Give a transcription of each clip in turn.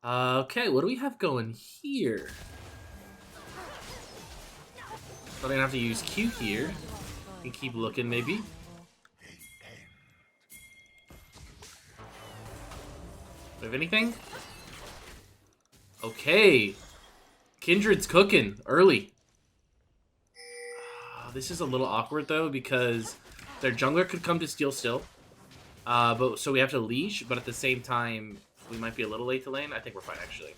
Okay, what do we have going here? So I don't have to use Q here. And keep looking, maybe. Do we have anything? Okay. Kindred's cooking early. This is a little awkward, though, because their jungler could come to steal still. But so we have to leash, but at the same time, we might be a little late to lane. I think we're fine, actually.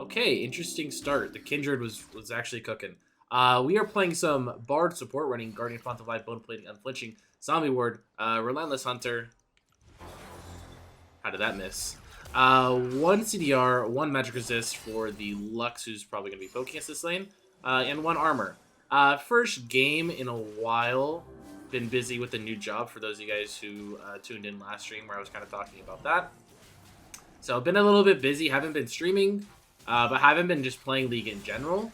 Okay, interesting start. The Kindred was actually cooking. We are playing some Bard support, running Guardian Font of Light, Bone Plating, Unflinching, Zombie Ward, Relentless Hunter. How did that miss? One CDR, one Magic Resist for the Lux, who's probably going to be poking us this lane, and one Armor. First game in a while. Been busy with a new job for those of you guys who tuned in last stream where I was kind of talking about that. So I've been a little bit busy, haven't been streaming, but haven't been just playing League in general.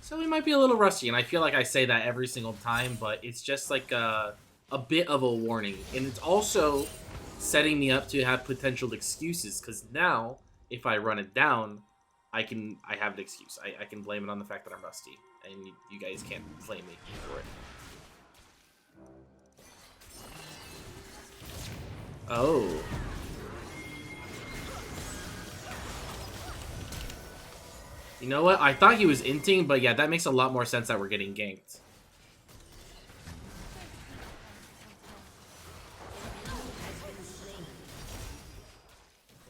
So we might be a little rusty, and I feel like I say that every single time, but it's just like a bit of a warning. And it's also setting me up to have potential excuses, because now, if I run it down, I have an excuse. I can blame it on the fact that I'm rusty, and you guys can't blame me for it. Oh. You know what? I thought he was inting, but yeah, that makes a lot more sense that we're getting ganked.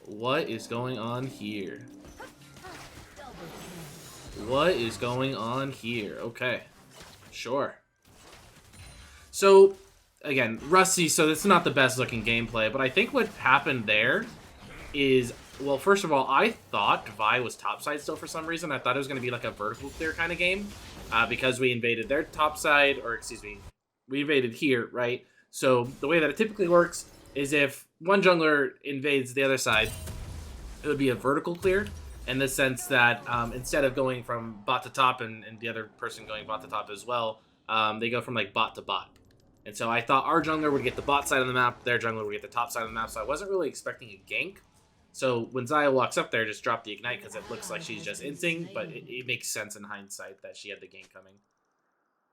What is going on here? What is going on here? Okay. Sure. So, again, rusty, so it's not the best looking gameplay, but I think what happened there is, well, first of all, I thought Vi was topside still for some reason. I thought it was going to be like a vertical clear kind of game because we invaded their topside, or excuse me, we invaded here, right? So the way that it typically works is if one jungler invades the other side, it would be a vertical clear in the sense that instead of going from bot to top and the other person going bot to top as well, they go from like bot to bot. And so I thought our jungler would get the bot side of the map, their jungler would get the top side of the map, so I wasn't really expecting a gank. So when Xayah walks up there, just drop the Ignite because it looks like she's just inting, but it makes sense in hindsight that she had the gank coming.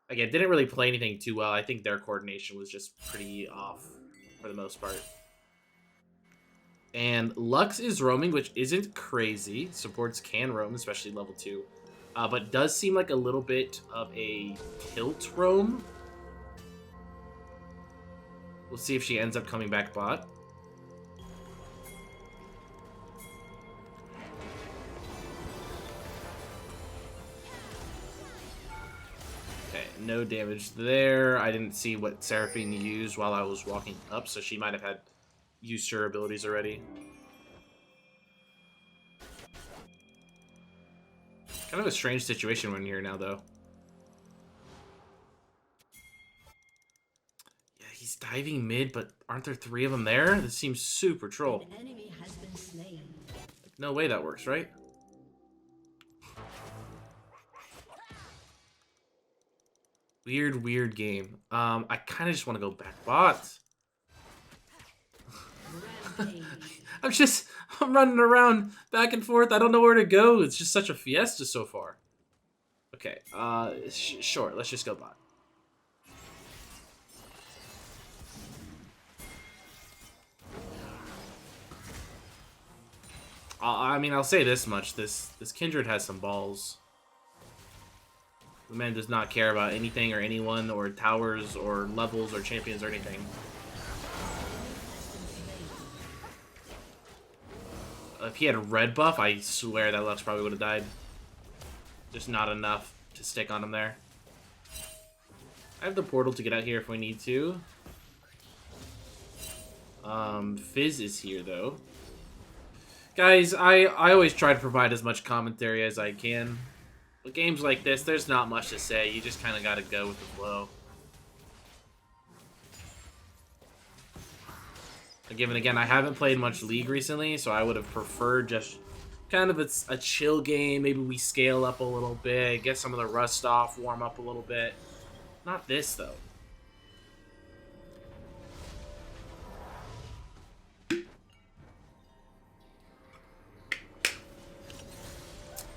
Again, didn't really play anything too well. I think their coordination was just pretty off for the most part. And Lux is roaming, which isn't crazy. Supports can roam, especially level 2. But does seem like a little bit of a tilt roam. We'll see if she ends up coming back bot. Okay, no damage there. I didn't see what Seraphine used while I was walking up, so she might have had used her abilities already. Kind of a strange situation when you're now, though. Yeah, he's diving mid, but aren't there 3 of them there? This seems super troll. An enemy has been slain. No way that works, right? Weird game. I kind of just want to go back bot. I'm running around back and forth. I don't know where to go. It's just such a fiesta so far. Okay, sure, let's just go bot. I mean, I'll say this much. This Kindred has some balls. The man does not care about anything or anyone or towers or levels or champions or anything. If he had a red buff, I swear that Lux probably would have died. Just not enough to stick on him there. I have the portal to get out here if we need to. Fizz is here, though. Guys, I always try to provide as much commentary as I can. With games like this, there's not much to say. You just kind of got to go with the flow. Again, I haven't played much League recently, so I would have preferred just kind of a chill game. Maybe we scale up a little bit, get some of the rust off, warm up a little bit. Not this, though.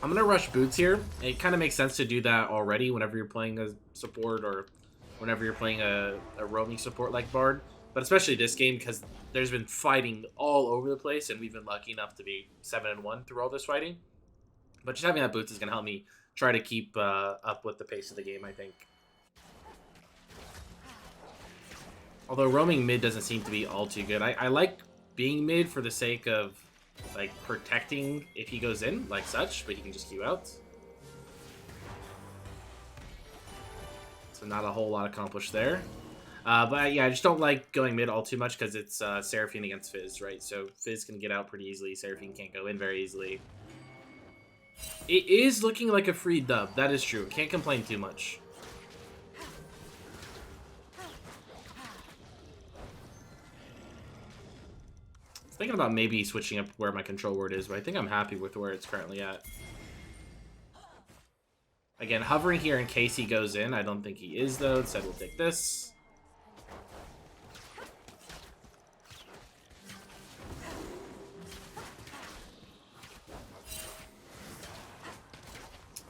I'm gonna rush boots here. It kind of makes sense to do that already whenever you're playing a support or whenever you're playing a roaming support like Bard. But especially this game because there's been fighting all over the place and we've been lucky enough to be 7-1 through all this fighting. But just having that boots is gonna help me try to keep up with the pace of the game, I think. Although roaming mid doesn't seem to be all too good. I like being mid for the sake of like protecting if he goes in, like such, but he can just queue out. So not a whole lot accomplished there. But yeah, I just don't like going mid all too much because it's Seraphine against Fizz, right? So Fizz can get out pretty easily. Seraphine can't go in very easily. It is looking like a free dub. That is true. Can't complain too much. Thinking about maybe switching up where my control word is, but I think I'm happy with where it's currently at. Again, hovering here in case he goes in. I don't think he is, though. Instead, we'll take this.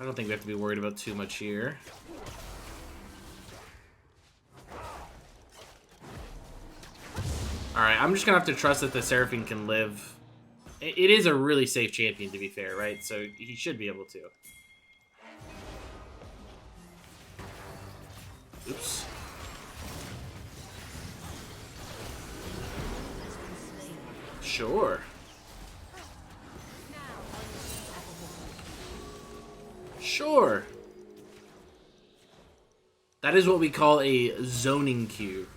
I don't think we have to be worried about too much here. Alright, I'm just gonna have to trust that the Seraphine can live. It is a really safe champion, to be fair, right? So he should be able to. Oops. Sure. Sure. That is what we call a zoning queue.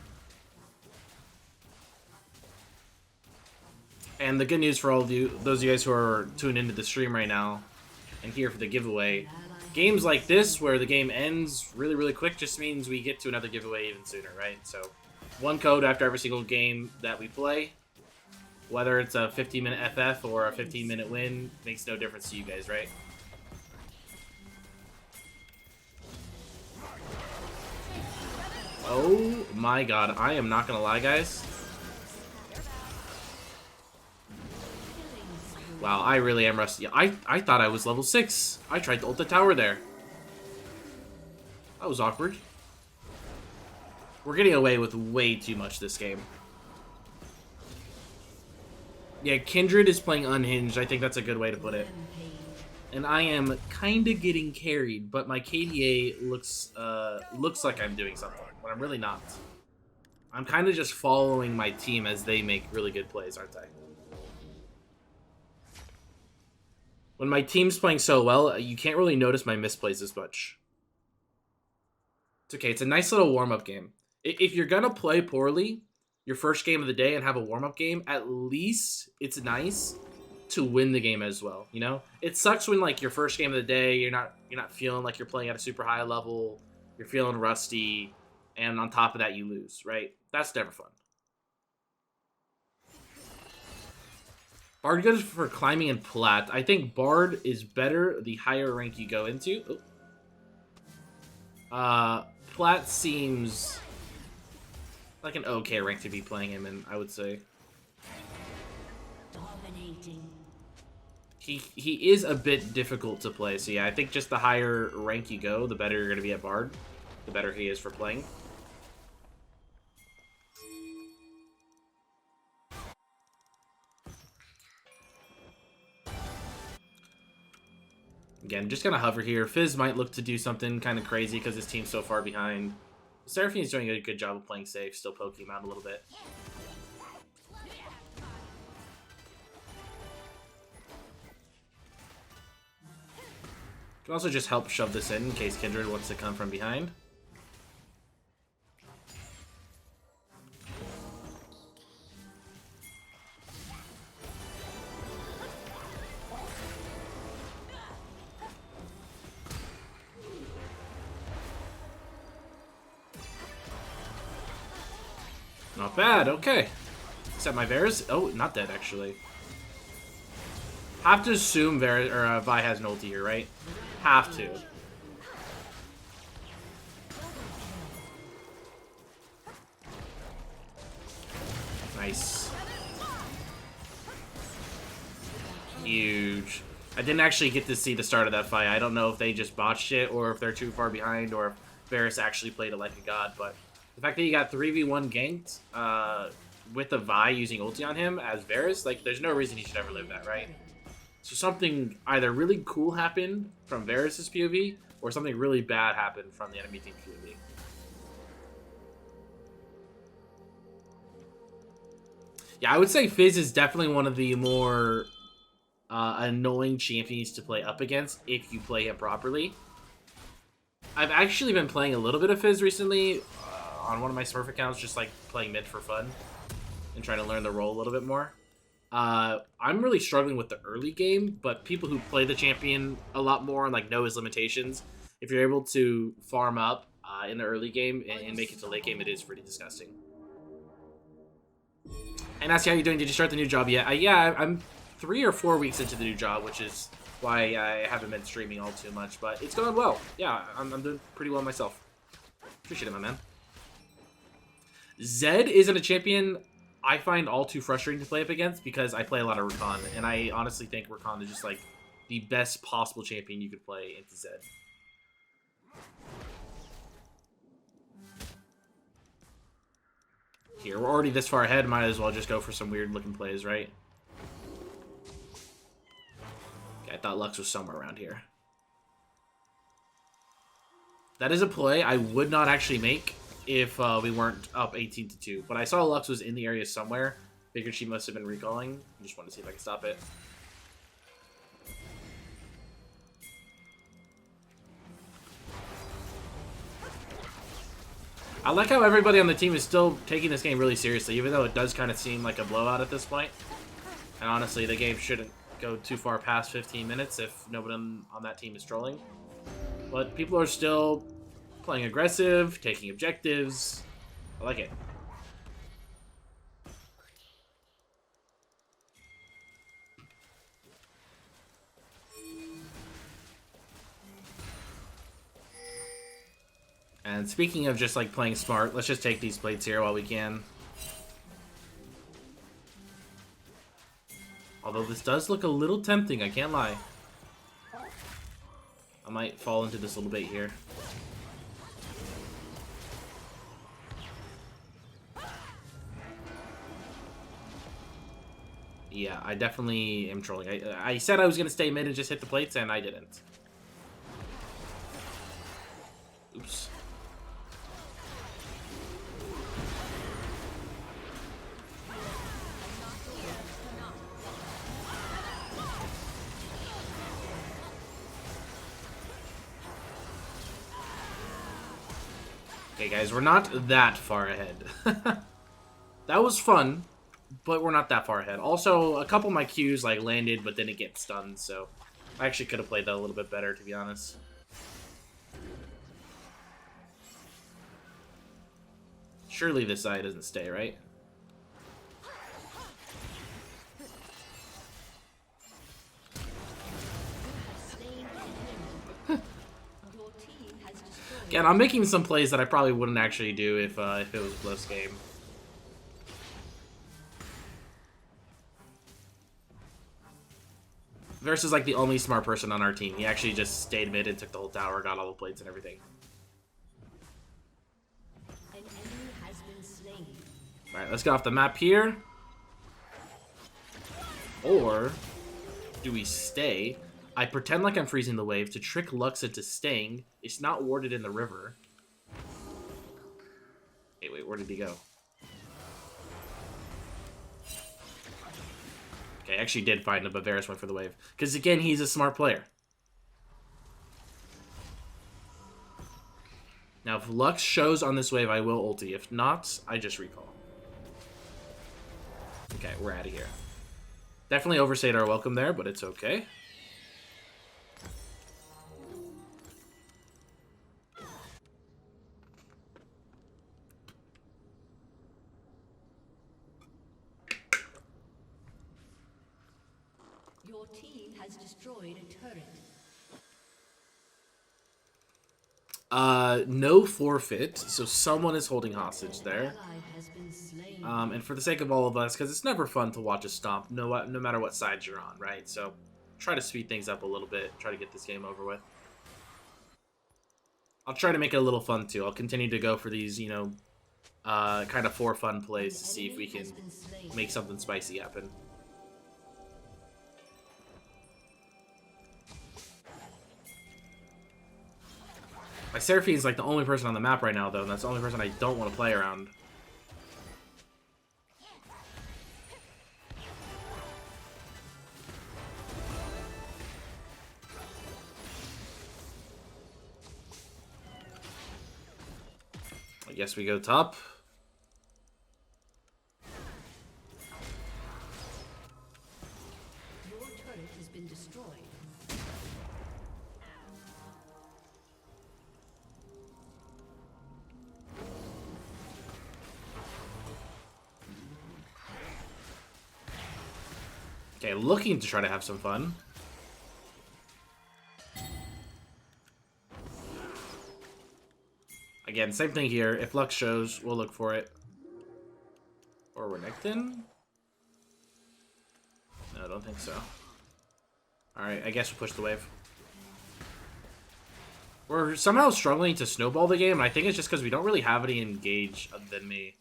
And the good news for all of you, those of you guys who are tuned into the stream right now and here for the giveaway, games like this where the game ends really, really quick just means we get to another giveaway even sooner, right? So, one code after every single game that we play, whether it's a 15-minute FF or a 15-minute win, makes no difference to you guys, right? Oh my god, I am not gonna lie, guys. Wow, I really am rusty. I thought I was level 6. I tried to ult the tower there. That was awkward. We're getting away with way too much this game. Yeah, Kindred is playing unhinged. I think that's a good way to put it. And I am kind of getting carried, but my KDA looks like I'm doing something, when I'm really not. I'm kind of just following my team as they make really good plays, aren't I? When my team's playing so well, you can't really notice my misplays as much. It's okay. It's a nice little warm-up game. If you're going to play poorly your first game of the day and have a warm-up game, at least it's nice to win the game as well, you know? It sucks when, like, your first game of the day, you're not feeling like you're playing at a super high level, you're feeling rusty, and on top of that, you lose, right? That's never fun. Bard goes for climbing and plat. I think Bard is better the higher rank you go into. Oh. Plat seems like an okay rank to be playing him in, I would say. Dominating. He is a bit difficult to play, so yeah, I think just the higher rank you go, the better you're going to be at Bard. The better he is for playing. Again, just gonna hover here. Fizz might look to do something kind of crazy because his team's so far behind. Seraphine's doing a good job of playing safe, still poking him out a little bit. Can also just help shove this in case Kindred wants to come from behind. Not bad, okay. Except my Vera's... Oh, not dead, actually. Have to assume Vi has an ulti here, right? Have to. Nice. Huge. I didn't actually get to see the start of that fight. I don't know if they just botched it or if they're too far behind or if Varus actually played it like a god. But the fact that he got 3v1 ganked with a Vi using ulti on him as Varus, like, there's no reason he should ever live that, right? So something either really cool happened from Varus' POV or something really bad happened from the enemy team POV. Yeah, I would say Fizz is definitely one of the more annoying champions to play up against if you play him properly. I've actually been playing a little bit of Fizz recently on one of my Smurf accounts, just like playing mid for fun and trying to learn the role a little bit more. I'm really struggling with the early game, but people who play the champion a lot more and like know his limitations, if you're able to farm up in the early game and make it to late game, it is pretty disgusting. And Nasteey, how you doing? Did you start the new job yet? Yeah, I'm 3 or 4 weeks into the new job, which is why I haven't been streaming all too much, but it's going well. Yeah, I'm doing pretty well myself. Appreciate it, my man. Zed isn't a champion I find all too frustrating to play up against because I play a lot of Rakan, and I honestly think Rakan is just like the best possible champion you could play into Zed. Here, we're already this far ahead, might as well just go for some weird looking plays, right? Okay, I thought Lux was somewhere around here. That is a play I would not actually make if we weren't up 18-2. But I saw Lux was in the area somewhere. Figured she must have been recalling. Just wanted to see if I could stop it. I like how everybody on the team is still taking this game really seriously, even though it does kind of seem like a blowout at this point. And honestly, the game shouldn't go too far past 15 minutes if nobody on that team is trolling. But people are still playing aggressive, taking objectives. I like it. And speaking of just like playing smart, let's just take these plates here while we can. Although this does look a little tempting, I can't lie. I might fall into this little bait here. Yeah, I definitely am trolling. I said I was going to stay mid and just hit the plates, and I didn't. Oops. Okay, guys, we're not that far ahead. That was fun, but we're not that far ahead. Also, a couple of my Qs like landed, but didn't get stunned, so I actually could have played that a little bit better, to be honest. Surely this side doesn't stay, right? Again, I'm making some plays that I probably wouldn't actually do if it was a close game. Versus like the only smart person on our team. He actually just stayed mid and took the whole tower, got all the plates and everything. Alright, let's get off the map here. Or do we stay? I pretend like I'm freezing the wave to trick Lux into staying. It's not warded in the river. Hey, wait, where did he go? Okay, I actually did find him, but Varus went for the wave. Because again, he's a smart player. Now, if Lux shows on this wave, I will ulti. If not, I just recall. Okay, we're out of here. Definitely overstayed our welcome there, but it's okay. Your team has destroyed a turret. No forfeit, so someone is holding hostage there. And for the sake of all of us, because it's never fun to watch a stomp, no matter what side you're on, right? So try to speed things up a little bit. Try to get this game over with. I'll try to make it a little fun too. I'll continue to go for these, you know, kind of for fun plays to see if we can make something spicy happen. My Seraphine's like the only person on the map right now, though, and that's the only person I don't want to play around. I guess we go top. Your turret has been destroyed. Okay, looking to try to have some fun. Again, same thing here. If Lux shows, we'll look for it. Or Renekton? No, I don't think so. Alright, I guess we'll push the wave. We're somehow struggling to snowball the game, and I think it's just because we don't really have any engage other than me.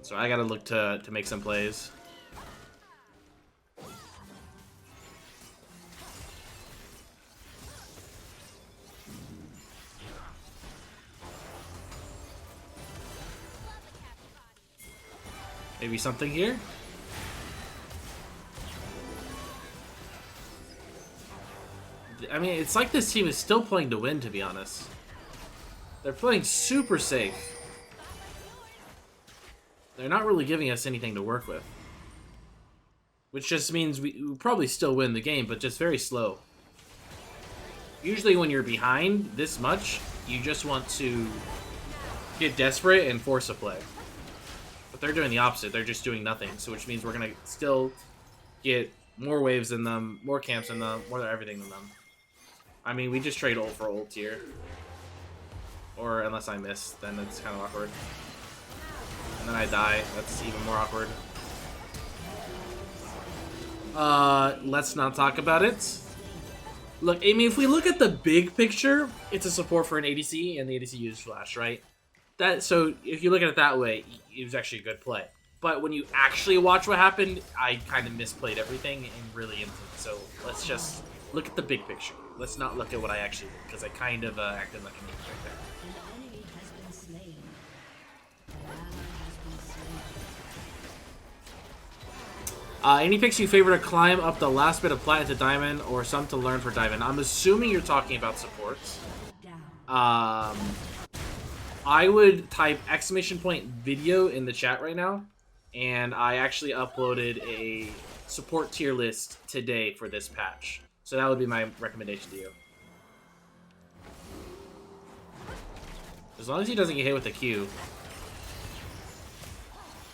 So I gotta look to make some plays. Maybe something here? I mean, it's like this team is still playing to win, to be honest. They're playing super safe. They're not really giving us anything to work with. Which just means we probably still win the game, but just very slow. Usually when you're behind this much, you just want to get desperate and force a play. But they're doing the opposite. They're just doing nothing. So which means we're going to still get more waves than them, more camps than them, more everything than them. I mean, we just trade ult for ult here. Or unless I miss, then it's kind of awkward. And then I die. That's even more awkward. Let's not talk about it. Look, I mean, if we look at the big picture, it's a support for an ADC, and the ADC uses Flash, right? So if you look at it that way, it was actually a good play. But when you actually watch what happened, I kind of misplayed everything and really into it. So let's just look at the big picture. Let's not look at what I actually did, because I kind of acted like an idiot right there. An enemy has been slain. An ally has been slain. Any picks you favor to climb up the last bit of platinum to diamond, or some to learn for diamond? I'm assuming you're talking about supports. Down. I would type !video in the chat right now, and I actually uploaded a support tier list today for this patch. So that would be my recommendation to you. As long as he doesn't get hit with a Q.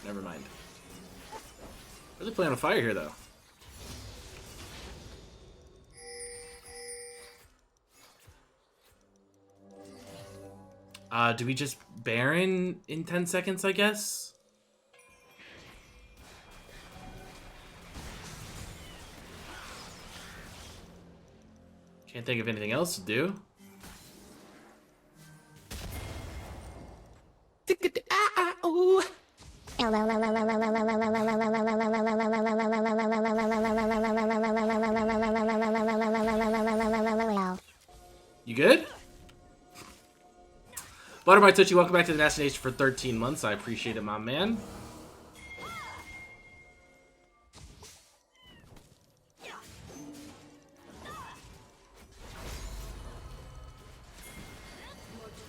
Never mind. Really playing on fire here, though. Do we just Baron in 10 seconds, I guess? Can't think of anything else to do. You good? Butterby Touchy, welcome back to the Nasteey Nation for 13 months. I appreciate it, my man.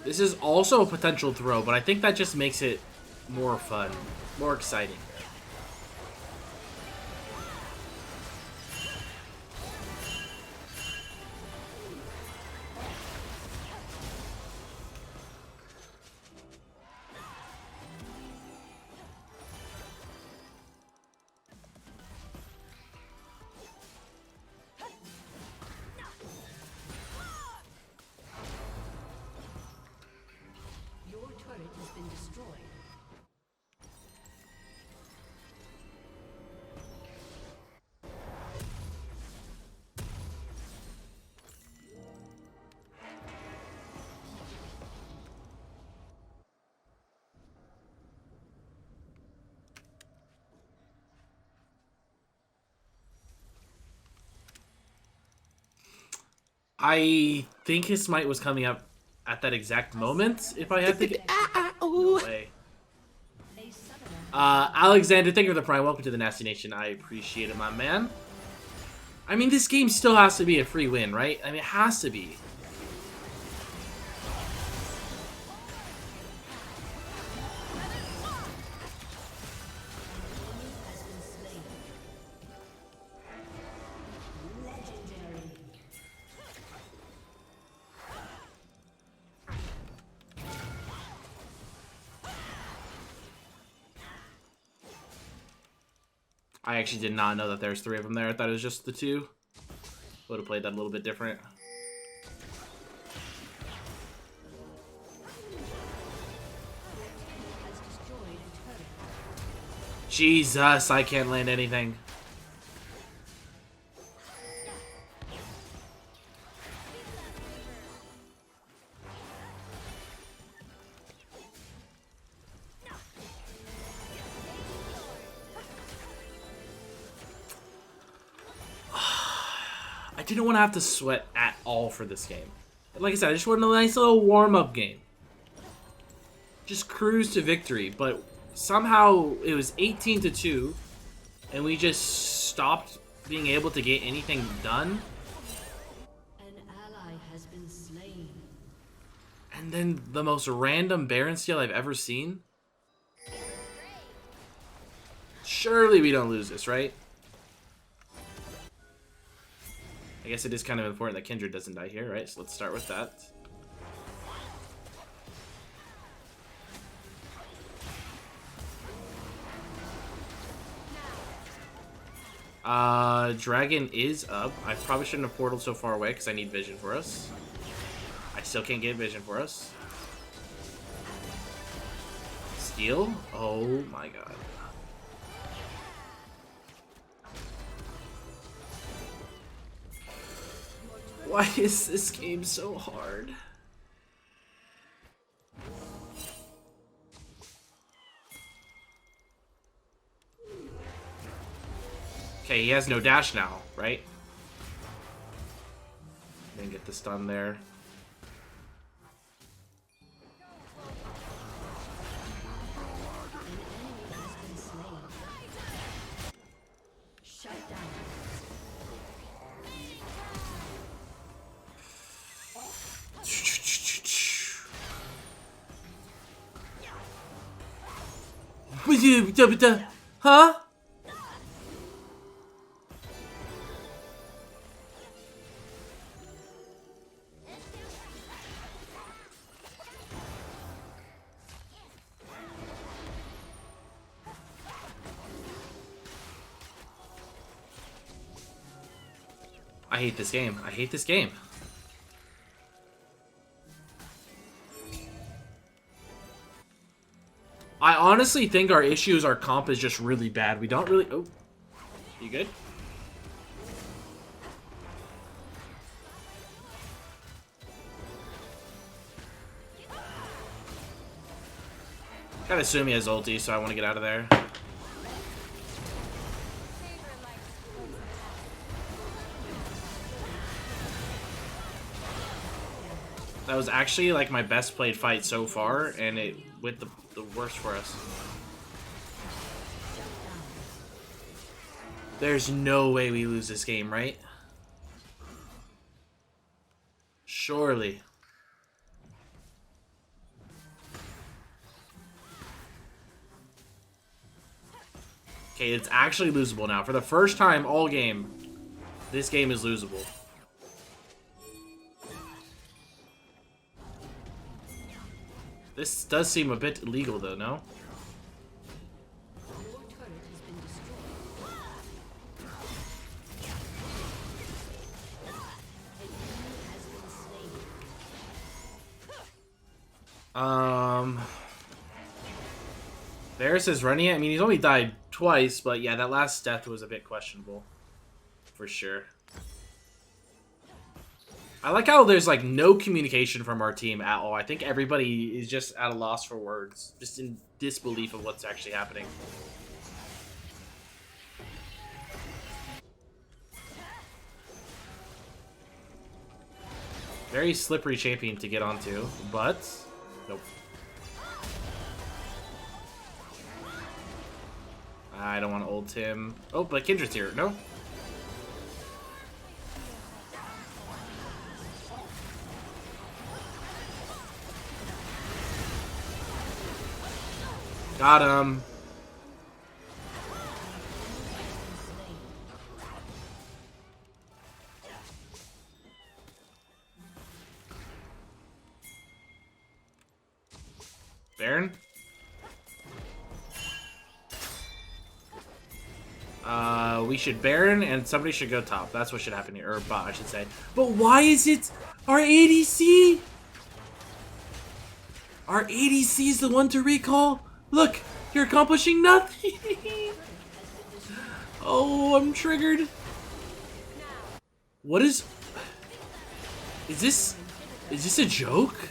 This is also a potential throw, but I think that just makes it more fun, more exciting. I think his smite was coming up at that exact moment, if I had to get... No way. Alexander, thank you for the prime. Welcome to the Nasteey Nation. I appreciate it, my man. I mean, this game still has to be a free win, right? I mean, it has to be. I actually did not know that there's 3 of them there. I thought it was just the 2. Would have played that a little bit different. Jesus, I can't land anything. I didn't want to have to sweat at all for this game. Like I said, I just wanted a nice little warm-up game. Just cruise to victory, but somehow it was 18-2, and we just stopped being able to get anything done. An ally has been slain. And then the most random Baron steal I've ever seen. Surely we don't lose this, right? I guess it is kind of important that Kindred doesn't die here, right? So let's start with that. Dragon is up. I probably shouldn't have portaled so far away because I need vision for us. I still can't get vision for us. Steal? Oh my god. Why is this game so hard? Okay, he has no dash now, right? Then get the stun there. Huh? I hate this game. I hate this game. I honestly think our issue is our comp is just really bad. We don't really... Oh. You good? Gotta assume he has ulti, so I want to get out of there. That was actually like my best played fight so far, and it went the worst for us. There's no way we lose this game, right? Surely. Okay, it's actually losable now. For the first time all game, this game is losable. This does seem a bit illegal, though, no? Your turret has been destroyed. An enemy has been slain. Varus is running it. I mean, he's only died twice, but yeah, that last death was a bit questionable. For sure. I like how there's like no communication from our team at all. I think everybody is just at a loss for words, just in disbelief of what's actually happening. Very slippery champion to get onto, but nope. I don't want to ult him. Oh, but Kindred's here. No? Got him. Baron? We should Baron and somebody should go top. That's what should happen here. Or bot, I should say. But why is it our ADC? Our ADC is the one to recall? Look, you're accomplishing nothing. Oh, I'm triggered. What is this a joke?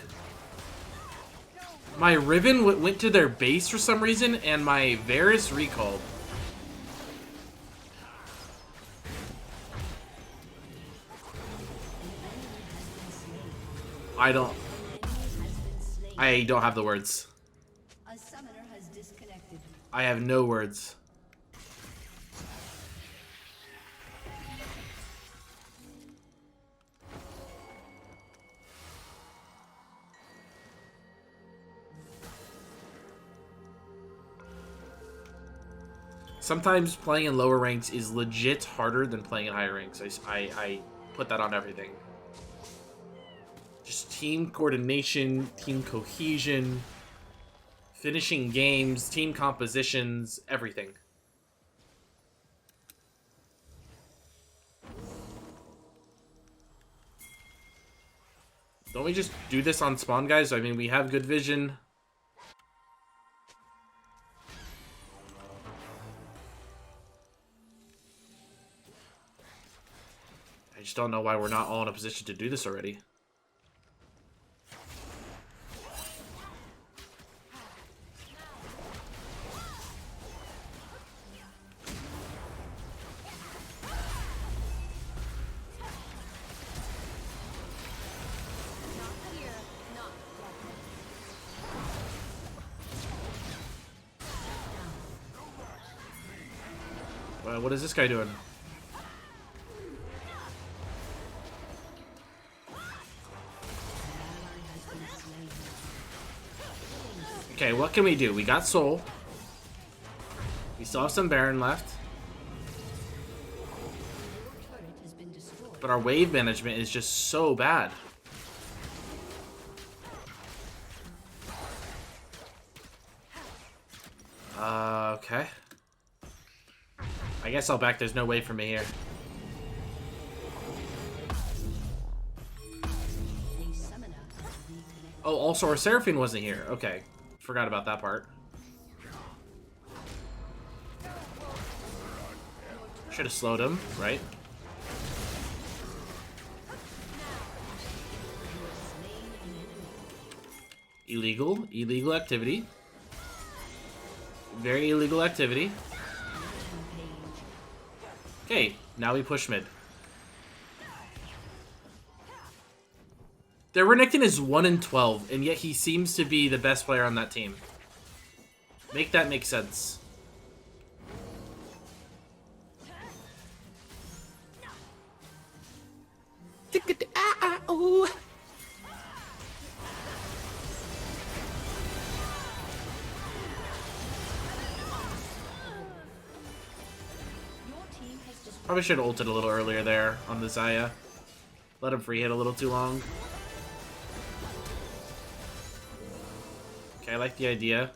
My Riven went to their base for some reason, and my Varus recalled. I don't have the words. A summoner has disconnected. I have no words. Sometimes playing in lower ranks is legit harder than playing in higher ranks. I put that on everything. Just team coordination, team cohesion, finishing games, team compositions, everything. Don't we just do this on spawn, guys? I mean, we have good vision. I just don't know why we're not all in a position to do this already. What is this guy doing? Okay, what can we do? We got Soul. We still have some Baron left. But our wave management is just so bad. Okay. I guess I'll back. There's no way for me here. Oh, also our Seraphine wasn't here. Okay. Forgot about that part. Should have slowed him, right? Illegal. Illegal activity. Very illegal activity. Okay, now we push mid. Their Renekton is 1-12, and yet he seems to be the best player on that team. Make that make sense. Probably should have ulted a little earlier there on the Xayah. Let him free hit a little too long. Okay, I like the idea.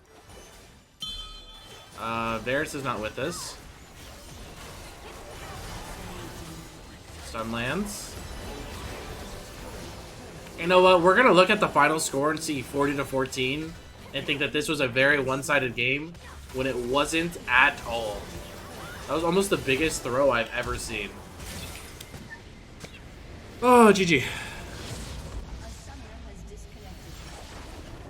Varus is not with us. Stun lands. You know what? We're gonna look at the final score and see 40-14 and think that this was a very one-sided game when it wasn't at all. That was almost the biggest throw I've ever seen. Oh, GG.